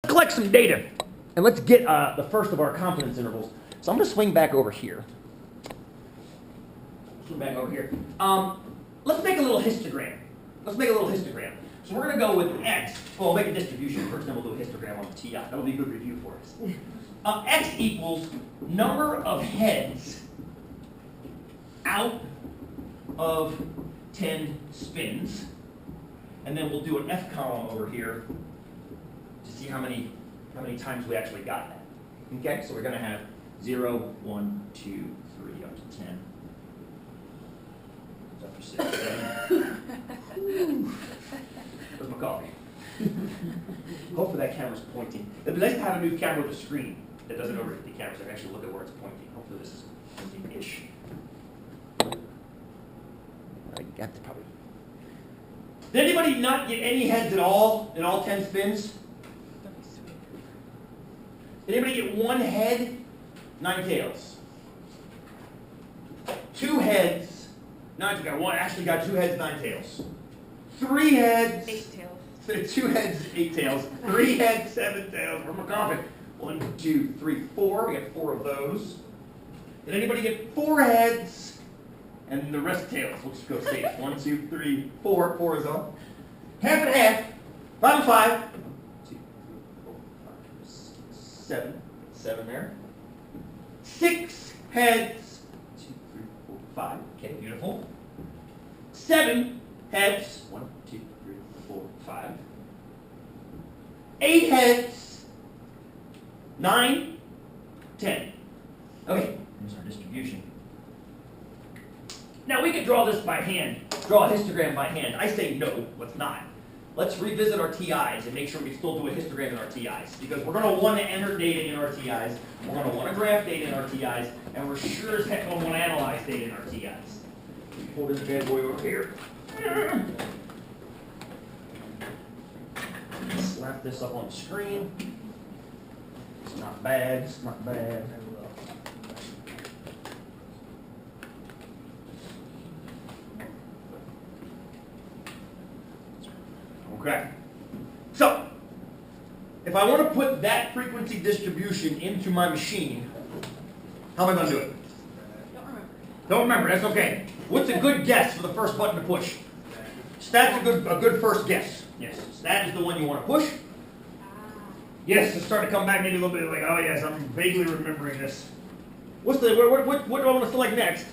collect some data, and let's get the first of our confidence intervals. So I'm going to swing back over here. Swing back over here. Let's make a little histogram. So we're going to go with x. Well, we'll make a distribution first, then we'll do a histogram on the TI. That'll be a good review for us. X equals number of heads out of 10 spins. And then we'll do an F column over here to see how many times we actually got that. Okay, so we're going to have 0, 1, 2, 3, up to 10. Up to 6, 7. Where's my coffee? Hopefully that camera's pointing. It'd be nice to have a new camera with a screen that doesn't overhit the camera so I can actually look at where it's pointing. Hopefully this is pointing-ish. I got to probably. Did anybody not get any heads at all in all 10 spins? Did anybody get 1 head? 9 tails. 2 heads. 9 got 1. Actually got 2 heads, 9 tails. 3 heads. 8 tails. 2 heads, 8 tails. 3 heads, 7 tails. Where's my coffee? 1, 2, 3, 4. We got 4 of those. Did anybody get 4 heads? And the rest tails. We'll just go safe. 1, 2, 3, 4. 4 is all. Half and half. 5 and 5. 1, 2, 3, 4, 5, 6, 7. 7 there. 6 heads. 2, 3, 4, 5. Okay, beautiful. 7 heads. 1, 2, 3, 4, 5. 8 heads. 9, 10. Okay, here's our distribution. Now we could draw this by hand, draw a histogram by hand. I say no, let's not. Let's revisit our TIs and make sure we still do a histogram in our TIs. Because we're going to want to enter data in our TIs, we're going to want to graph data in our TIs, and we're sure as heck going to want to analyze data in our TIs. Pull this bad boy over here. Slap this up on the screen. It's not bad, it's not bad. Okay. So, if I want to put that frequency distribution into my machine, how am I going to do it? Don't remember, that's okay. What's a good guess for the first button to push? Stat's a good first guess. Yes, stat is the one you want to push. Yes, it's starting to come back maybe a little bit like, oh yes, I'm vaguely remembering this. What do I want to select next?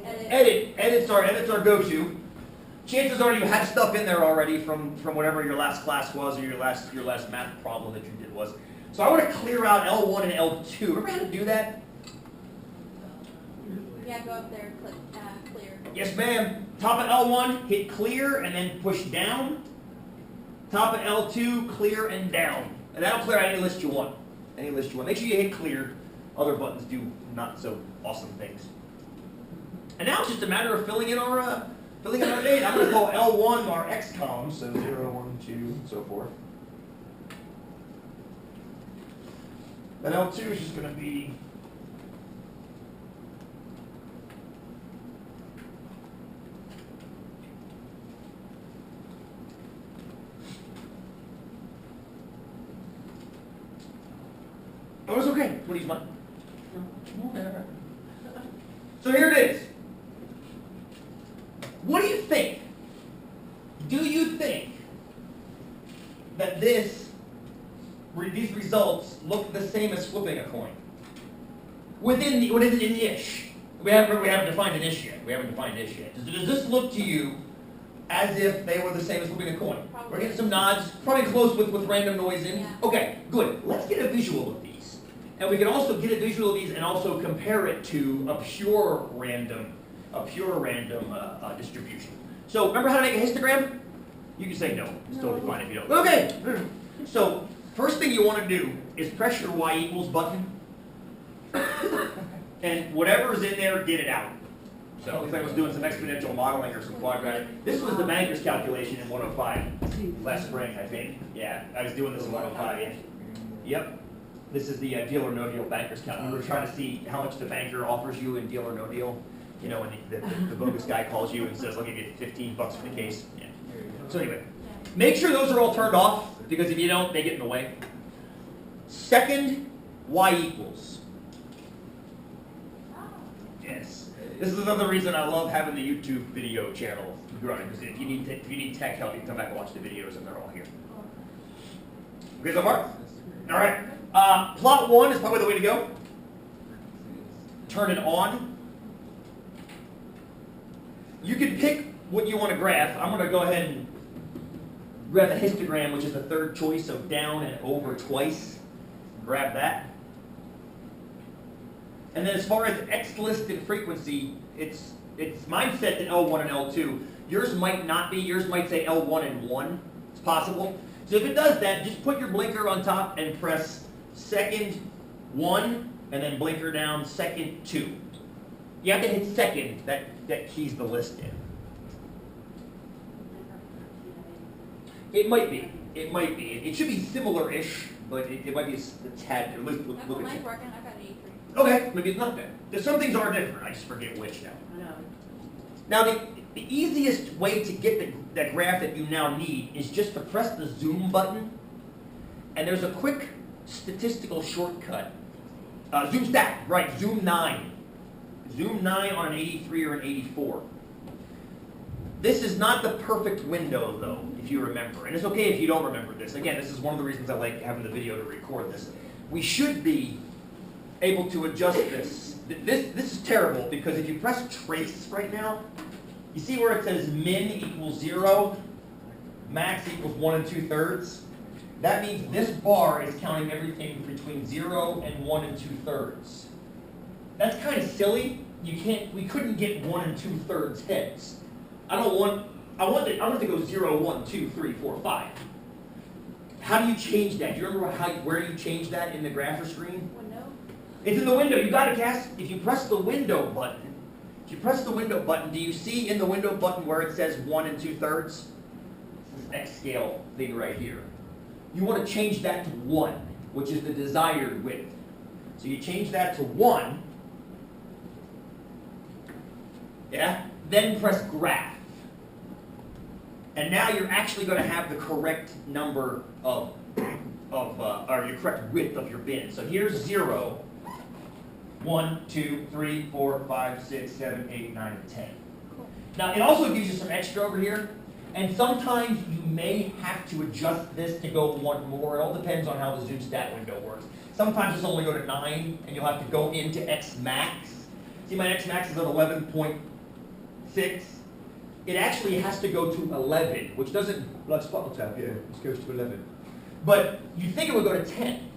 Edit. Edit's our go-to. Chances are you had stuff in there already from whatever your last class was or your last math problem that you did was. So I want to clear out L1 and L2. Remember how to do that? Yeah, go up there, click clear. Yes, ma'am. Top of L1, hit clear and then push down. Top of L2, clear and down. And that'll clear out any list you want. Any list you want. Make sure you hit clear. Other buttons do not so awesome things. And now it's just a matter of filling in our data. I'm going to call L1 our X column, so 0, 1, 2, and so forth. Then L2 is just going to be oh, it's okay. What do you want? So here it is. What do you think? Do you think that these results look the same as flipping a coin? Within an ish. We haven't defined an ish yet. Does this look to you as if they were the same as flipping a coin? Probably. We're getting some nods. Probably close with random noise in. Yeah. Okay, good. Let's get a visual of these. And we can also get a visual of these and also compare it to a pure random distribution. So remember how to make a histogram? You can say no. It's totally fine if you don't. Okay. So first thing you want to do is press your Y equals button. And whatever's in there, get it out. So if I was doing some exponential modeling or some quadratic. This was the banker's calculation in 105 last spring, I think. Yeah, I was doing this in 105. Yeah. Yep. This is the deal or no deal banker's calculation. We were trying to see how much the banker offers you in deal or no deal. You know, when the bogus guy calls you and says, I'll give you $15 for the case. Yeah. So anyway, Make sure those are all turned off, because if you don't, they get in the way. Second, y equals. Yes. This is another reason I love having the YouTube video channel running, because if you need tech help, you can come back and watch the videos, and they're all here. Okay, so far? All right. Plot 1 is probably the way to go. Turn it on. You can pick what you want to graph. I'm going to go ahead and grab the histogram, which is the third choice of down and over twice. Grab that. And then as far as X list and frequency, it's mine set to L1 and L2. Yours might not be. Yours might say L1 and 1. It's possible. So if it does that, just put your blinker on top and press second 1, and then blinker down second 2. You have to hit second. That keys the list in. It might be. It might be. It should be similar-ish, but it might be a tad. At least look at Mine's you. working. I got an 83. Okay, maybe it's not that. Some things are different. I just forget which now. I know. Now, the easiest way to get that graph that you now need is just to press the zoom button, and there's a quick statistical shortcut. Zoom stat, right, zoom 9. Zoom 9 on an 83 or an 84. This is not the perfect window, though, if you remember. And it's okay if you don't remember this. Again, this is one of the reasons I like having the video to record this. We should be able to adjust this. This is terrible, because if you press trace right now, you see where it says min equals 0, max equals 1 2/3? That means this bar is counting everything between 0 and 1 2/3. That's kind of silly. We couldn't get 1 2/3 heads. I want it to go 0, 1, 2, 3, 4, 5. How do you change that? Do you remember where you change that in the grapher screen? Window. It's in the window. You got it, Cass. If you press the window button, do you see in the window button where it says 1 2/3? This X scale thing right here. You want to change that to 1, which is the desired width. So you change that to 1. Yeah? Then press graph. And now you're actually going to have the correct number or your correct width of your bin. So here's 0, 1, 2, 3, 4, 5, 6, 7, 8, 9, 10. Cool. Now, it also gives you some extra over here. And sometimes you may have to adjust this to go 1 more. It all depends on how the zoom stat window works. Sometimes it's only go to 9, and you'll have to go into X max. See, my X max is at 11.6. It actually has to go to 11, which doesn't, like spot tap, yeah, it goes to 11. But you think it would go to 10.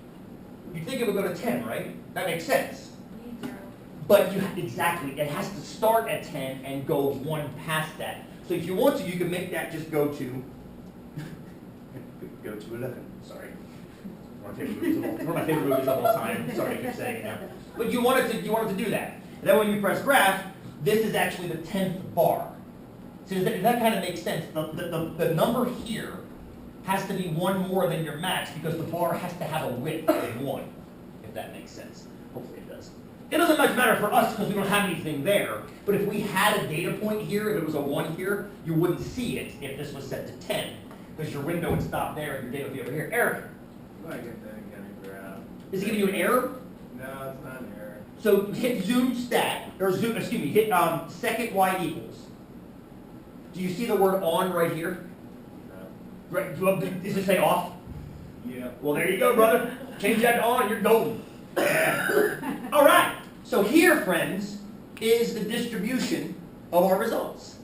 You think it would go to 10, right? That makes sense. Need 0. But exactly, it has to start at 10 and go 1 past that. So if you want to, you can make that just go to 11. Sorry. One of my favorite movies of all time. Sorry to keep saying it now. But you want it to do that. And then when you press graph, this is actually the 10th bar. So that kind of makes sense. The number here has to be 1 more than your max, because the bar has to have a width of 1, if that makes sense. Hopefully it does. It doesn't much matter for us because we don't have anything there, but if we had a data point here, if it was a 1 here, you wouldn't see it if this was set to 10, because your window would stop there and your data would be over here. Eric, I get that again in graph. is it giving you an error? No, it's not an error. So hit zoom stat, or zoom, excuse me, hit second y equals. Do you see the word on right here? No. Right, does it say off? Yeah. Well, there you go, brother. Change that to on, you're golden. All right. So here, friends, is the distribution of our results.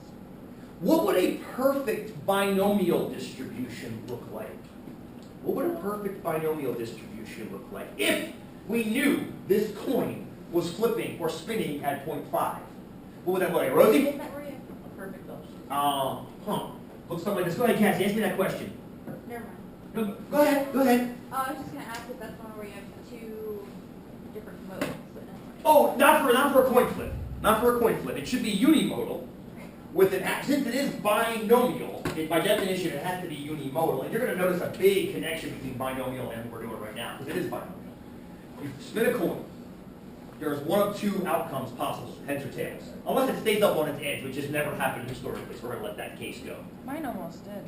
What would a perfect binomial distribution look like? What would a perfect binomial distribution look like if we knew this coin was flipping or spinning at 0.5? What would that look like? Rosie? Is that where you have a perfect option? Looks something like this. Go ahead, Cassie. Ask me that question. Never mind. No, go ahead. Go ahead. I was just going to ask if that's one where you have 2 different modes. But never mind. Oh, not for a coin flip. Not for a coin flip. It should be unimodal. With an since it is binomial, by definition, it has to be unimodal. And you're going to notice a big connection between binomial and what we're doing right now, because it is binomial. You spin a coin. There's one of 2 outcomes possible, heads or tails. Unless it stays up on its edge, which has never happened historically, so we're going to let that case go. Mine almost did.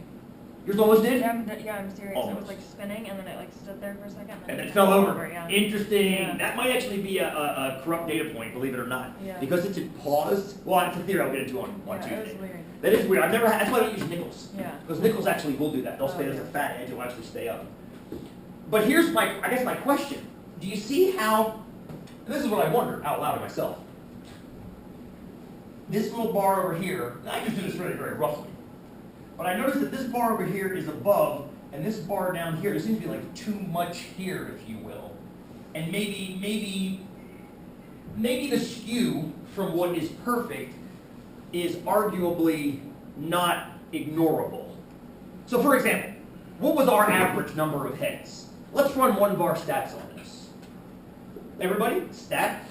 Yours almost did? Yeah, I'm serious. It Almost. was like spinning and then it like stood there for a second. And then it fell over. Yeah. Interesting. Yeah. That might actually be a corrupt data point, believe it or not. Yeah. Because it's paused. Well, it's a theory I'll get into on Yeah, Tuesday. it was weird. That is weird. I've never had, that's why I don't use nickels. Yeah. Because nickels actually will do that. They'll stay, Oh, there's a yeah. fat edge, it'll actually stay up. But here's I guess my question. Do you see how, and this is what I wonder out loud to myself. This little bar over here, and I just do this very, very roughly. But I noticed that this bar over here is above, and this bar down here, there seems to be like too much here, if you will. And maybe the skew from what is perfect is arguably not ignorable. So for example, what was our average number of heads? Let's run one bar stats on this. Everybody, stat?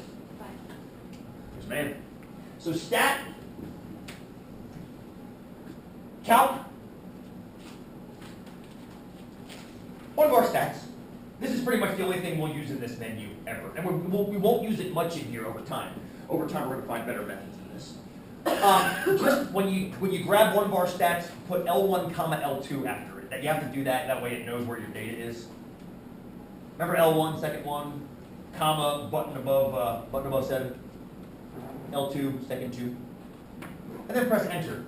Yes, ma'am. So stat, calc, one of our stats. This is pretty much the only thing we'll use in this menu ever. And we won't use it much in here over time. Over time, we're going to find better methods in this. Just when you grab one bar stats, put L1, comma L2 after it. That you have to do that. That way it knows where your data is. Remember L1, second one, comma, button above 7. L2, second 2. And then press enter.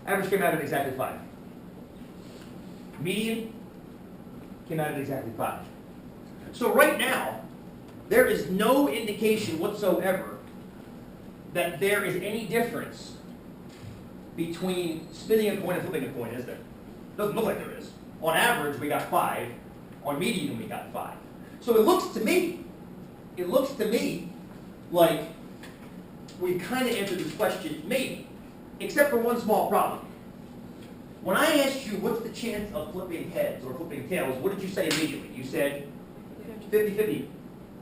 Average came out at exactly 5. Median came out at exactly 5. So right now, there is no indication whatsoever that there is any difference between spinning a coin and flipping a coin, is there? Doesn't look like there is. On average, we got 5. On median, we got 5. So it looks to me like we've kind of answered this question, maybe, except for one small problem. When I asked you what's the chance of flipping heads or flipping tails, what did you say immediately? You said 50-50.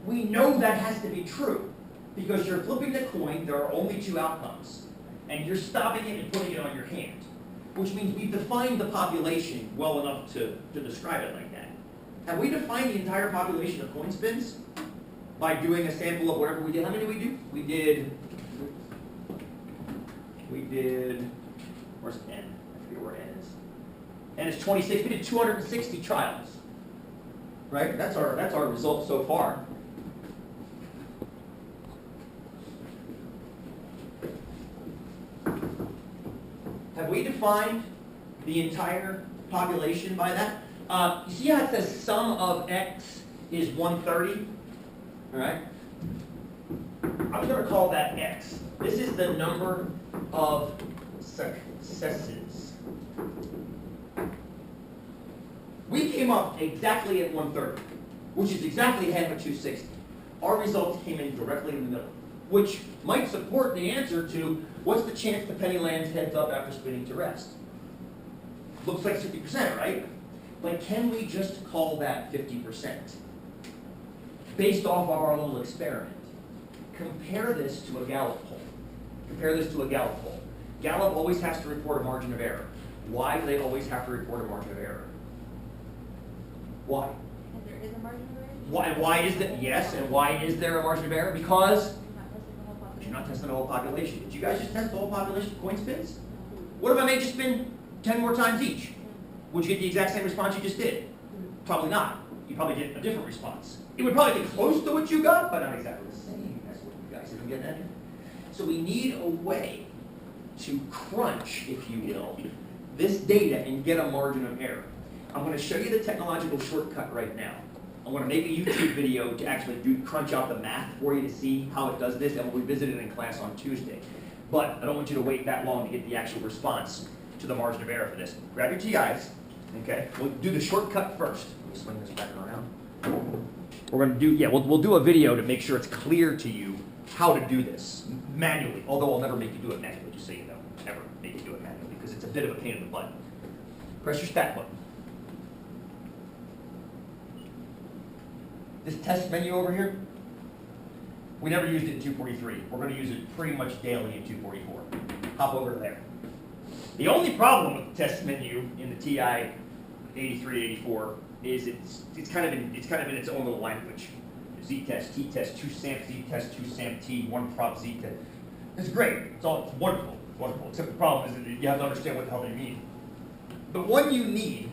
We know that has to be true because you're flipping the coin, there are only 2 outcomes, and you're stopping it and putting it on your hand, which means we've defined the population well enough to describe it like that. Have we defined the entire population of coin spins by doing a sample of whatever we did? How many did we do? We did, where's N? I forget where N is. N is 26. We did 260 trials. Right? That's our result so far. Have we defined the entire population by that? You see how it says sum of X is 130? All right? I'm going to call that X. This is the number of successes. We came up exactly at 130, which is exactly half of 260. Our results came in directly in the middle, which might support the answer to what's the chance the penny lands heads up after spinning to rest? Looks like 50%, right? But can we just call that 50%? Based off of our little experiment. Compare this to a Gallup poll. Gallup always has to report a margin of error. Why do they always have to report a margin of error? Why? Because there is a margin of error? Why is that? Yes, and why is there a margin of error? Because You're not testing the you're whole not testing the whole population. Did you guys just test the whole population of coin spins? population. What if I made you spin 10 more times each? Would you get the exact same response you just did? Probably not. You'd probably get a different response. It would probably be close to what you got, but not exactly the same as what you guys have been getting at. So we need a way to crunch, if you will, this data and get a margin of error. I'm going to show you the technological shortcut right now. I'm going to make a YouTube video to actually crunch out the math for you to see how it does this, and we'll revisit it in class on Tuesday. But I don't want you to wait that long to get the actual response to the margin of error for this. Grab your TIs, okay? We'll do the shortcut first. Let me swing this back around. We're going to do, we'll do a video to make sure it's clear to you how to do this manually, although I'll never make you do it manually, just so you know. Never make you do it manually, because it's a bit of a pain in the butt. Press your stat button. This test menu over here, we never used it in 243. We're going to use it pretty much daily in 244. Hop over to there. The only problem with the test menu in the TI 83, 84 is it's kind of in its own little language. Z-test, T-test, 2-samp Z-test, 2-samp T, 1-prop Z-test. It's great. It's wonderful. Wonderful, except the problem is that you have to understand what the hell they mean. The one you need,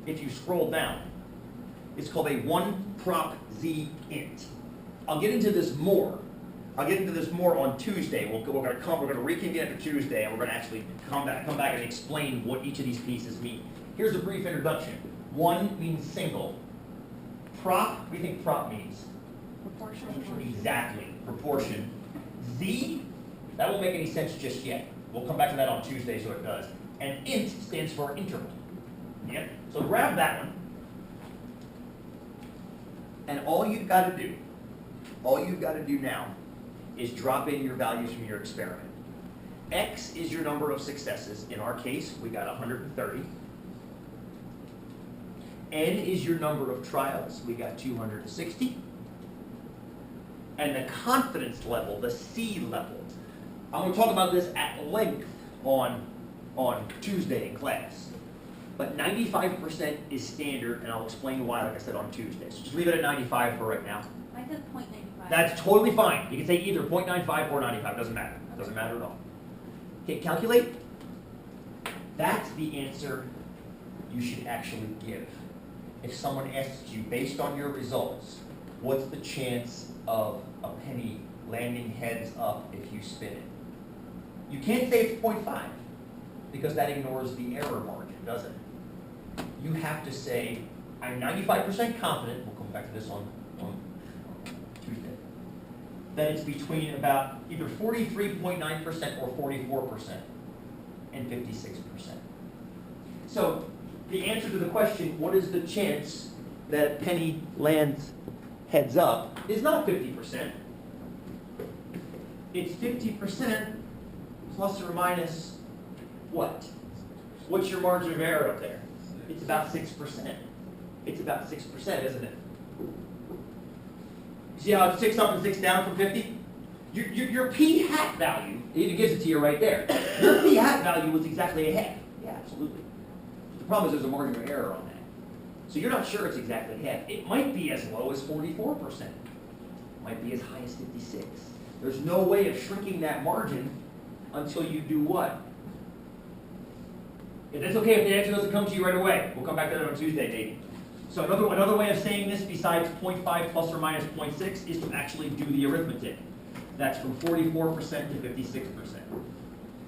if you scroll down, is called a one prop z int. I'll get into this more. I'll get into this more on Tuesday. We're going to reconvene after Tuesday, and we're going to actually come back and explain what each of these pieces mean. Here's a brief introduction. One means single. Prop, what do you think prop means? Proportion. Exactly, proportion. Z, that won't make any sense just yet. We'll come back to that on Tuesday so it does. And int stands for interval. Yep. So grab that one. And all you've got to do now is drop in your values from your experiment. X is your number of successes. In our case, we got 130. N is your number of trials. We got 260. And the confidence level, the C level, I'm going to talk about this at length on Tuesday in class. But 95% is standard, and I'll explain why, like I said, on Tuesday. So just leave it at 95 for right now. Mine says 0.95. That's totally fine. You can say either 0.95 or 95. Doesn't matter. Doesn't matter at all. Okay, calculate. That's the answer you should actually give. If someone asks you, based on your results, what's the chance of a penny landing heads up if you spin it? You can't say it's 0.5 because that ignores the error margin, doesn't it? You have to say, I'm 95% confident, we'll come back to this on Tuesday, that it's between about either 43.9% or 44% and 56%. So the answer to the question, what is the chance that a penny lands heads up, is not 50%. It's 50% plus or minus what? What's your margin of error up there? It's about 6%. It's about 6%, isn't it? See how it's 6 up and 6 down from 50? Your p hat value, it gives it to you right there. Your p hat value was exactly a half. Yeah, absolutely. The problem is there's a margin of error on that. So you're not sure it's exactly half. It might be as low as 44%. It might be as high as 56. There's no way of shrinking that margin until you do what? And it's okay if the answer doesn't come to you right away. We'll come back to that on Tuesday, maybe. So another way of saying this besides 0.5 plus or minus 0.6 is to actually do the arithmetic. That's from 44% to 56%.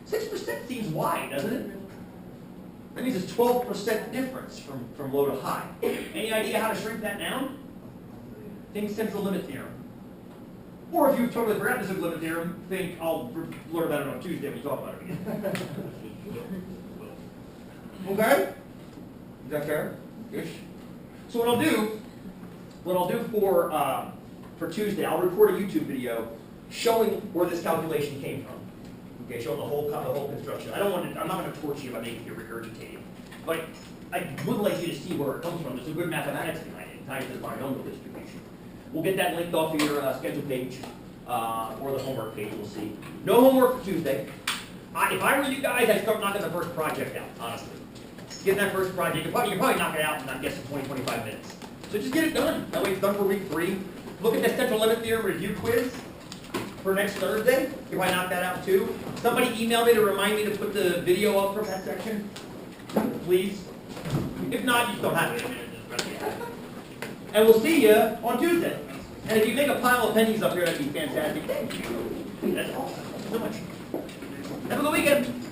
6% seems wide, doesn't it? That means it's 12% difference from low to high. Any idea how to shrink that down? Think central limit theorem. Or if you've totally forgotten the central limit theorem, think I'll learn about it on Tuesday when we talk about it again. Okay? Is that fair? Ish. So what I'll do for Tuesday, I'll record a YouTube video showing where this calculation came from. Okay, showing the whole construction. I'm not going to torture you by making you regurgitate it, but I would like you to see where it comes from. There's a good mathematics behind it, times the binomial distribution. We'll get that linked off of your schedule page or the homework page. We'll see. No homework for Tuesday. If I were you guys, I'd start knocking the first project out. Honestly, get that first project. You probably knock it out in, I guess, 20-25 minutes. So just get it done. That way it's done for week 3. Look at the central limit theorem review quiz for next Thursday. You might knock that out too. Somebody email me to remind me to put the video up from that section, please. If not, you just don't have it. And we'll see you on Tuesday. And if you make a pile of pennies up here, that'd be fantastic. Thank you. That's awesome. Thank you so much. Have a good weekend.